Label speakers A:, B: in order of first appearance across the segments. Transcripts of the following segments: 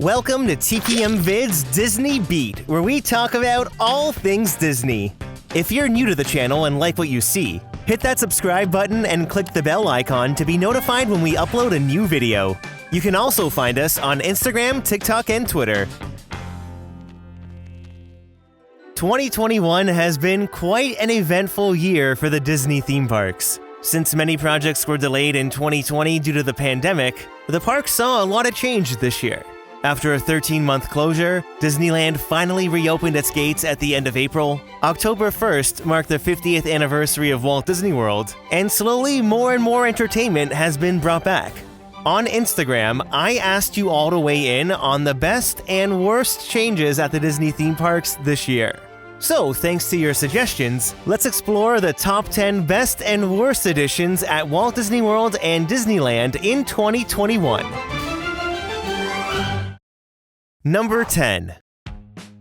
A: Welcome to TPM Vid's Disney Beat, where we talk about all things Disney. If you're new to the channel and like what you see, hit that subscribe button and click the bell icon to be notified when we upload a new video. You can also find us on Instagram, TikTok, and Twitter. 2021 has been quite an eventful year for the Disney theme parks. Since many projects were delayed in 2020 due to the pandemic, the park saw a lot of change this year. After a 13-month closure, Disneyland finally reopened its gates at the end of April. October 1st marked the 50th anniversary of Walt Disney World, and slowly more and more entertainment has been brought back. On Instagram, I asked you all to weigh in on the best and worst changes at the Disney theme parks this year. So, thanks to your suggestions, let's explore the top 10 best and worst additions at Walt Disney World and Disneyland in 2021. Number 10.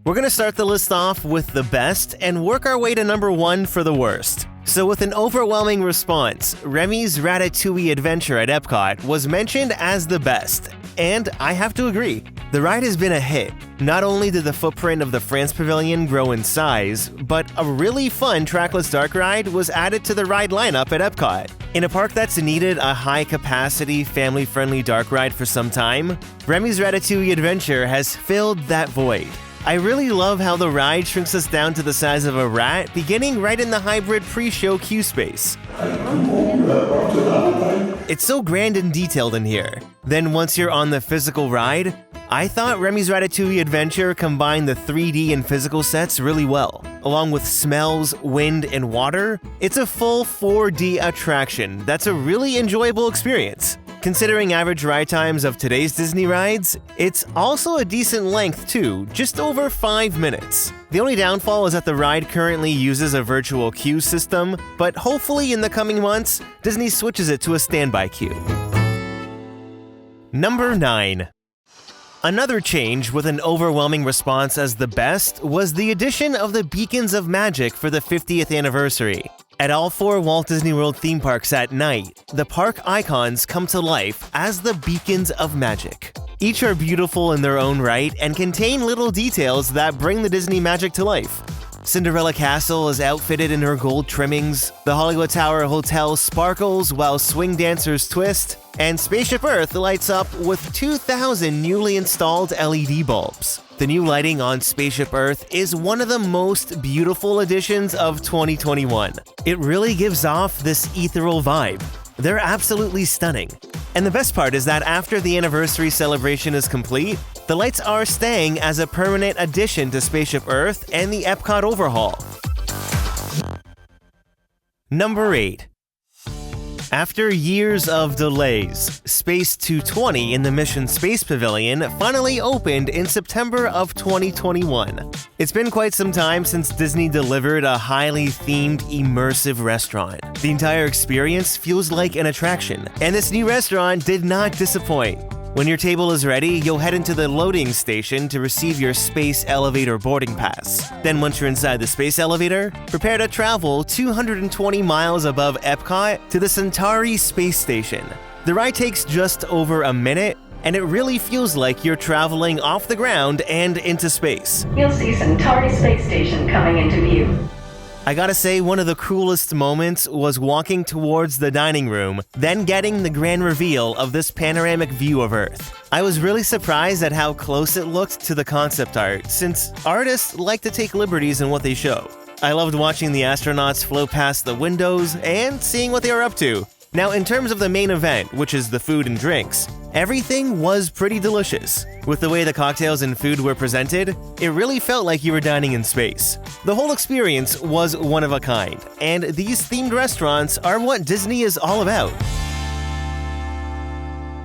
A: We're going to start the list off with the best and work our way to number 1 for the worst. So with an overwhelming response, Remy's Ratatouille Adventure at Epcot was mentioned as the best. And I have to agree, the ride has been a hit. Not only did the footprint of the France Pavilion grow in size, but a really fun trackless dark ride was added to the ride lineup at Epcot. In a park that's needed a high-capacity, family-friendly dark ride for some time, Remy's Ratatouille Adventure has filled that void. I really love how the ride shrinks us down to the size of a rat, beginning right in the hybrid pre-show queue space. It's so grand and detailed in here. Then once you're on the physical ride, I thought Remy's Ratatouille Adventure combined the 3D and physical sets really well. Along with smells, wind, and water, it's a full 4D attraction that's a really enjoyable experience. Considering average ride times of today's Disney rides, it's also a decent length too, just over 5 minutes. The only downfall is that the ride currently uses a virtual queue system, but hopefully in the coming months, Disney switches it to a standby queue. Number 9. Another change with an overwhelming response as the best was the addition of the Beacons of Magic for the 50th anniversary. At all 4 Walt Disney World theme parks at night, the park icons come to life as the Beacons of Magic. Each are beautiful in their own right and contain little details that bring the Disney magic to life. Cinderella Castle is outfitted in her gold trimmings, the Hollywood Tower Hotel sparkles while swing dancers twist, and Spaceship Earth lights up with 2,000 newly installed LED bulbs. The new lighting on Spaceship Earth is one of the most beautiful additions of 2021. It really gives off this ethereal vibe. They're absolutely stunning. And the best part is that after the anniversary celebration is complete, the lights are staying as a permanent addition to Spaceship Earth and the Epcot overhaul. Number 8. After years of delays, Space 220 in the Mission Space Pavilion finally opened in September of 2021. It's been quite some time since Disney delivered a highly themed, immersive restaurant. The entire experience feels like an attraction, and this new restaurant did not disappoint. When your table is ready, you'll head into the loading station to receive your space elevator boarding pass. Then once you're inside the space elevator, prepare to travel 220 miles above Epcot to the Centauri Space Station. The ride takes just over a minute, and it really feels like you're traveling off the ground and into space.
B: You'll see Centauri Space Station coming into view.
A: I gotta say, one of the coolest moments was walking towards the dining room, then getting the grand reveal of this panoramic view of Earth. I was really surprised at how close it looked to the concept art, since artists like to take liberties in what they show. I loved watching the astronauts float past the windows and seeing what they were up to. Now, in terms of the main event, which is the food and drinks, everything was pretty delicious. With the way the cocktails and food were presented, it really felt like you were dining in space. The whole experience was one of a kind, and these themed restaurants are what Disney is all about.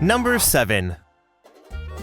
A: Number 7.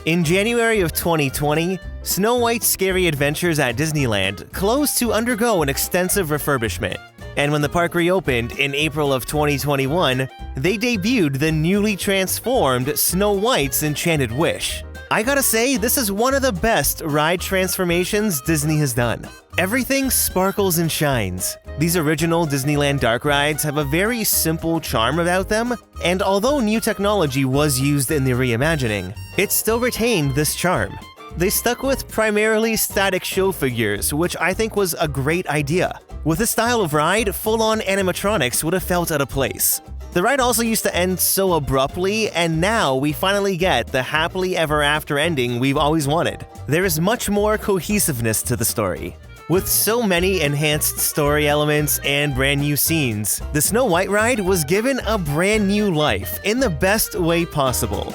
A: In January of 2020, Snow White's Scary Adventures at Disneyland closed to undergo an extensive refurbishment. And when the park reopened in April of 2021, they debuted the newly transformed Snow White's Enchanted Wish. I gotta say, this is one of the best ride transformations Disney has done. Everything sparkles and shines. These original Disneyland dark rides have a very simple charm about them, and although new technology was used in the reimagining, it still retained this charm. They stuck with primarily static show figures, which I think was a great idea. With this style of ride, full-on animatronics would have felt out of place. The ride also used to end so abruptly, and now we finally get the happily ever after ending we've always wanted. There is much more cohesiveness to the story. With so many enhanced story elements and brand new scenes, the Snow White ride was given a brand new life in the best way possible.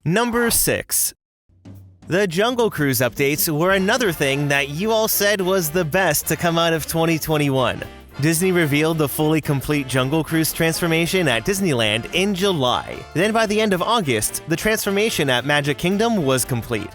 A: Number 6. The Jungle Cruise updates were another thing that you all said was the best to come out of 2021. Disney revealed the fully complete Jungle Cruise transformation at Disneyland in July. Then by the end of August, the transformation at Magic Kingdom was complete.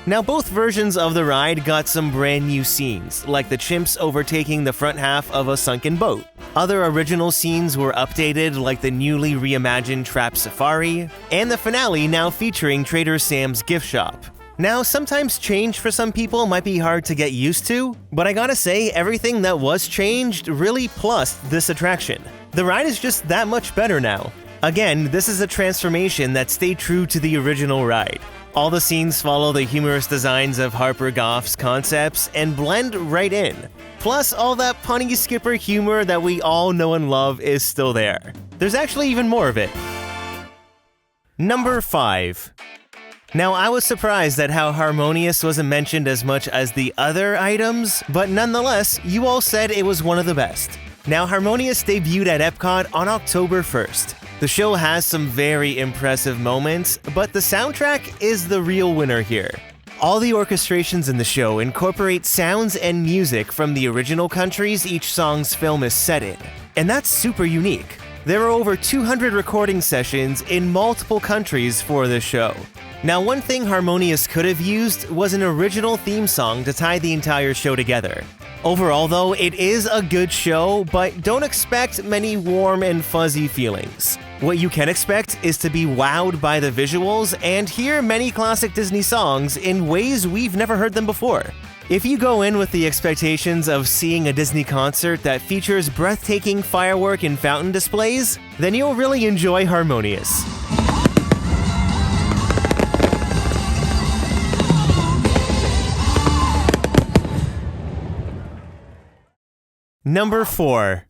A: Now both versions of the ride got some brand new scenes, like the chimps overtaking the front half of a sunken boat. Other original scenes were updated, like the newly reimagined Trap Safari, and the finale now featuring Trader Sam's gift shop. Now, sometimes change for some people might be hard to get used to, but I gotta say, everything that was changed really plussed this attraction. The ride is just that much better now. Again, this is a transformation that stayed true to the original ride. All the scenes follow the humorous designs of Harper Goff's concepts and blend right in. Plus, all that punny skipper humor that we all know and love is still there. There's actually even more of it. Number 5. Now, I was surprised at how Harmonious wasn't mentioned as much as the other items, but nonetheless, you all said it was one of the best. Now, Harmonious debuted at Epcot on October 1st. The show has some very impressive moments, but the soundtrack is the real winner here. All the orchestrations in the show incorporate sounds and music from the original countries each song's film is set in, and that's super unique. There are over 200 recording sessions in multiple countries for this show. Now, one thing Harmonious could have used was an original theme song to tie the entire show together. Overall, though, it is a good show, but don't expect many warm and fuzzy feelings. What you can expect is to be wowed by the visuals and hear many classic Disney songs in ways we've never heard them before. If you go in with the expectations of seeing a Disney concert that features breathtaking firework and fountain displays, then you'll really enjoy Harmonious. Number 4.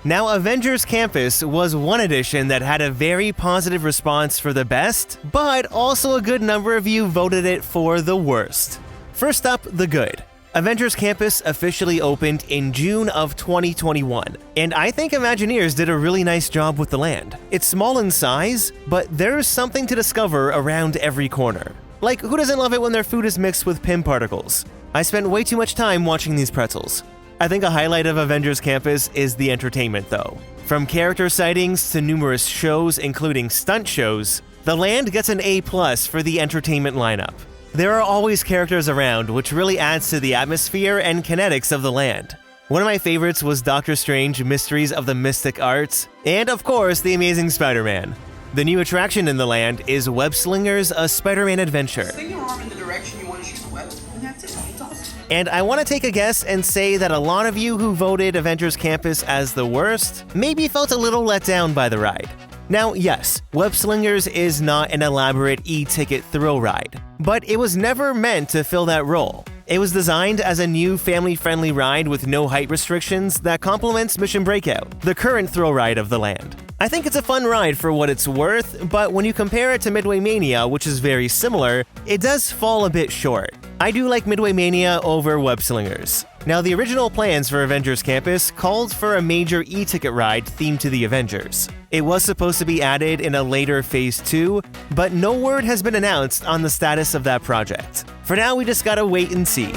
A: Now, Avengers Campus was one edition that had a very positive response for the best, but also a good number of you voted it for the worst. First up, the good. Avengers Campus officially opened in June of 2021, and I think Imagineers did a really nice job with the land. It's small in size, but there's something to discover around every corner. Like, who doesn't love it when their food is mixed with Pym particles? I spent way too much time watching these pretzels. I think a highlight of Avengers Campus is the entertainment, though. From character sightings to numerous shows, including stunt shows, the land gets an A+ for the entertainment lineup. There are always characters around, which really adds to the atmosphere and kinetics of the land. One of my favorites was Doctor Strange Mysteries of the Mystic Arts, and of course, The Amazing Spider-Man. The new attraction in the land is Web Slingers, a Spider-Man adventure.
C: Swing your arm in the direction you want to shoot the web, and that's it. It's awesome.
A: And I want to take a guess and say that a lot of you who voted Avengers Campus as the worst maybe felt a little let down by the ride. Now, yes, Web Slingers is not an elaborate e-ticket thrill ride, but it was never meant to fill that role. It was designed as a new family-friendly ride with no height restrictions that complements Mission Breakout, the current thrill ride of the land. I think it's a fun ride for what it's worth, but when you compare it to Midway Mania, which is very similar, it does fall a bit short. I do like Midway Mania over Web Slingers. Now, the original plans for Avengers Campus called for a major e-ticket ride themed to the Avengers. It was supposed to be added in a later Phase 2, but no word has been announced on the status of that project. For now, we just gotta wait and see.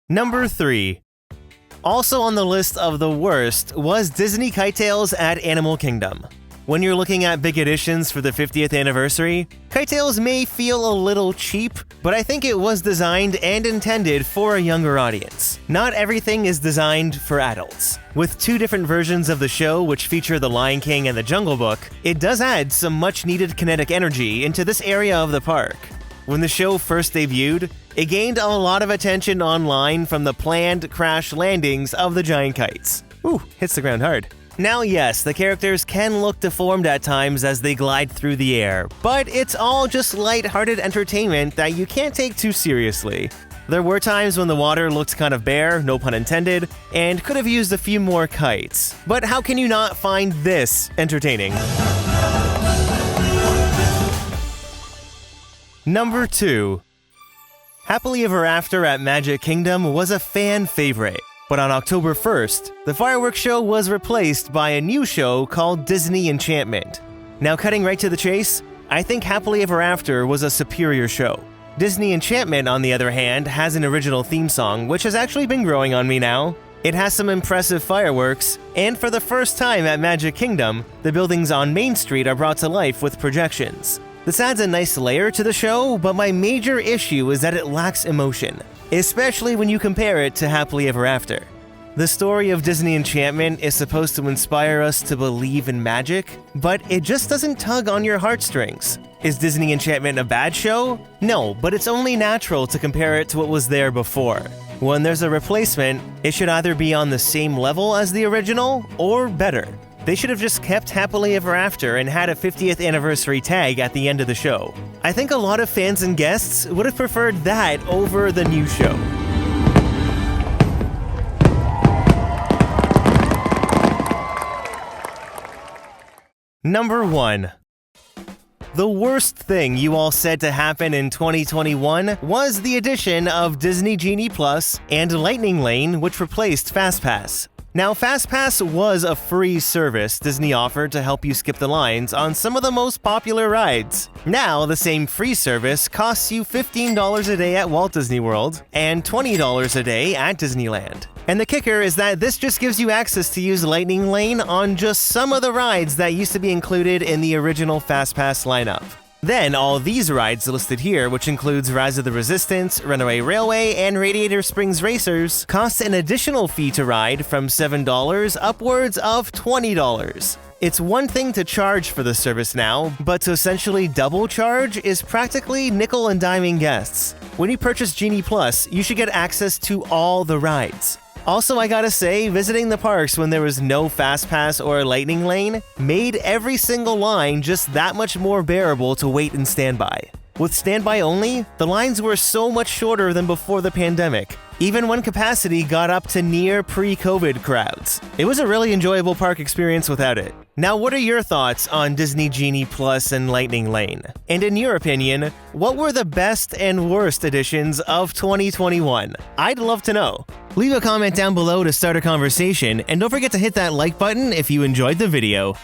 A: Number 3. Also on the list of the worst was Disney Kite Tales at Animal Kingdom. When you're looking at big additions for the 50th anniversary, Kite Tails may feel a little cheap, but I think it was designed and intended for a younger audience. Not everything is designed for adults. With 2 different versions of the show which feature The Lion King and The Jungle Book, it does add some much-needed kinetic energy into this area of the park. When the show first debuted, it gained a lot of attention online from the planned crash landings of the giant kites. Ooh, hits the ground hard. Now yes, the characters can look deformed at times as they glide through the air, but it's all just light-hearted entertainment that you can't take too seriously. There were times when the water looked kind of bare, no pun intended, and could have used a few more kites. But how can you not find this entertaining? Number 2. Happily Ever After at Magic Kingdom was a fan favorite. But on October 1st, the fireworks show was replaced by a new show called Disney Enchantment. Now cutting right to the chase, I think Happily Ever After was a superior show. Disney Enchantment, on the other hand, has an original theme song, which has actually been growing on me now. It has some impressive fireworks, and for the first time at Magic Kingdom, the buildings on Main Street are brought to life with projections. This adds a nice layer to the show, but my major issue is that it lacks emotion, especially when you compare it to Happily Ever After. The story of Disney Enchantment is supposed to inspire us to believe in magic, but it just doesn't tug on your heartstrings. Is Disney Enchantment a bad show? No, but it's only natural to compare it to what was there before. When there's a replacement, it should either be on the same level as the original, or better. They should have just kept Happily Ever After and had a 50th anniversary tag at the end of the show. I think a lot of fans and guests would have preferred that over the new show. Number 1. The worst thing you all said to happen in 2021 was the addition of Disney Genie Plus and Lightning Lane, which replaced FastPass. Now, FastPass was a free service Disney offered to help you skip the lines on some of the most popular rides. Now, the same free service costs you $15 a day at Walt Disney World and $20 a day at Disneyland. And the kicker is that this just gives you access to use Lightning Lane on just some of the rides that used to be included in the original FastPass lineup. Then, all these rides listed here, which includes Rise of the Resistance, Runaway Railway, and Radiator Springs Racers, cost an additional fee to ride from $7 upwards of $20. It's one thing to charge for the service now, but to essentially double charge is practically nickel and diming guests. When you purchase Genie Plus, you should get access to all the rides. Also, I gotta say, visiting the parks when there was no FastPass or Lightning Lane made every single line just that much more bearable to wait and stand by. With standby only, the lines were so much shorter than before the pandemic, even when capacity got up to near pre-COVID crowds. It was a really enjoyable park experience without it. Now, what are your thoughts on Disney Genie Plus and Lightning Lane? And in your opinion, what were the best and worst additions of 2021? I'd love to know. Leave a comment down below to start a conversation, and don't forget to hit that like button if you enjoyed the video.